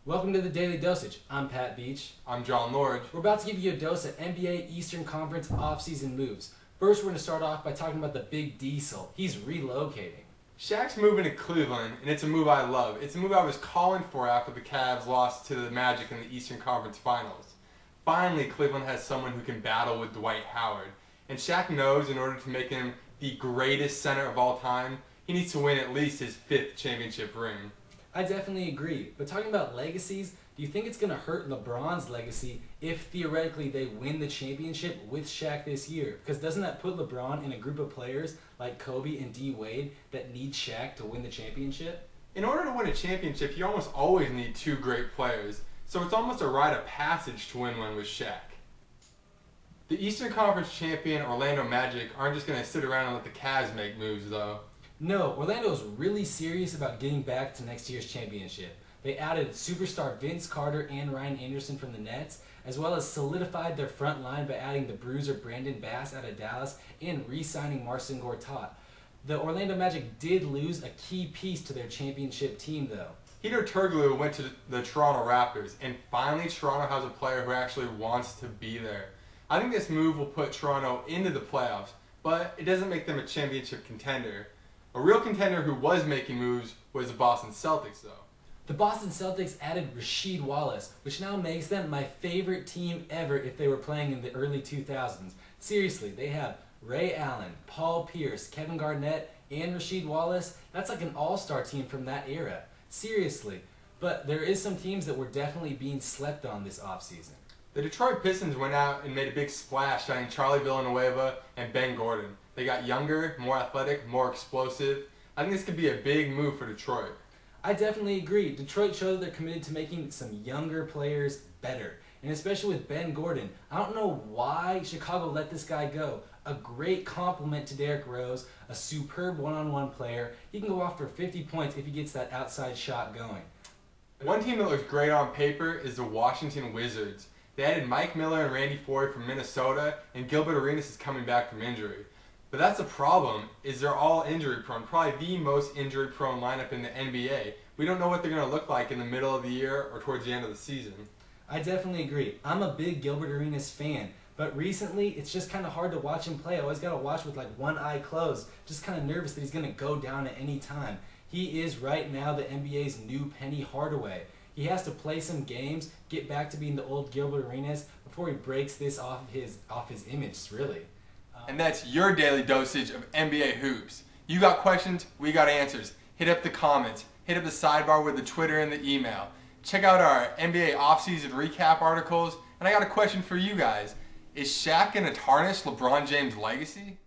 Welcome to the Daily Dosage. I'm Pat Beach. I'm John Lord. We're about to give you a dose of NBA Eastern Conference off-season moves. First, we're going to start off by talking about the Big Diesel. He's relocating. Shaq's moving to Cleveland, and it's a move I love. It's a move I was calling for after the Cavs lost to the Magic in the Eastern Conference Finals. Finally, Cleveland has someone who can battle with Dwight Howard. And Shaq knows in order to make him the greatest center of all time, he needs to win at least his 5th championship ring. I definitely agree. But talking about legacies, do you think it's going to hurt LeBron's legacy if theoretically they win the championship with Shaq this year? Because doesn't that put LeBron in a group of players like Kobe and D. Wade that need Shaq to win the championship? In order to win a championship, you almost always need 2 great players. So it's almost a rite of passage to win one with Shaq. The Eastern Conference champion Orlando Magic aren't just going to sit around and let the Cavs make moves, though. No, Orlando's really serious about getting back to next year's championship. They added superstar Vince Carter and Ryan Anderson from the Nets, as well as solidified their front line by adding the bruiser Brandon Bass out of Dallas and re-signing Marcin Gortat. The Orlando Magic did lose a key piece to their championship team, though. Peter Turglu went to the Toronto Raptors, and finally Toronto has a player who actually wants to be there. I think this move will put Toronto into the playoffs, but it doesn't make them a championship contender. A real contender who was making moves was the Boston Celtics, though. The Boston Celtics added Rasheed Wallace, which now makes them my favorite team ever if they were playing in the early 2000s. Seriously, they have Ray Allen, Paul Pierce, Kevin Garnett, and Rasheed Wallace. That's like an all-star team from that era. Seriously. But there is some teams that were definitely being slept on this offseason. The Detroit Pistons went out and made a big splash signing Charlie Villanueva and Ben Gordon. They got younger, more athletic, more explosive. I think this could be a big move for Detroit. I definitely agree. Detroit showed that they're committed to making some younger players better. And especially with Ben Gordon. I don't know why Chicago let this guy go. A great compliment to Derrick Rose, a superb one-on-one player. He can go off for 50 points if he gets that outside shot going. One team that looks great on paper is the Washington Wizards. They added Mike Miller and Randy Foye from Minnesota, and Gilbert Arenas is coming back from injury. But that's the problem, is they're all injury prone, probably the most injury prone lineup in the NBA. We don't know what they're going to look like in the middle of the year or towards the end of the season. I definitely agree. I'm a big Gilbert Arenas fan, but recently it's just kind of hard to watch him play. I always got to watch with like one eye closed, just kind of nervous that he's going to go down at any time. He is right now the NBA's new Penny Hardaway. He has to play some games, get back to being the old Gilbert Arenas before he breaks this off his image, really. And that's your daily dosage of NBA hoops. You got questions, we got answers. Hit up the comments, hit up the sidebar with the Twitter and the email. Check out our NBA offseason recap articles. And I got a question for you guys. Is Shaq going to tarnish LeBron James' legacy?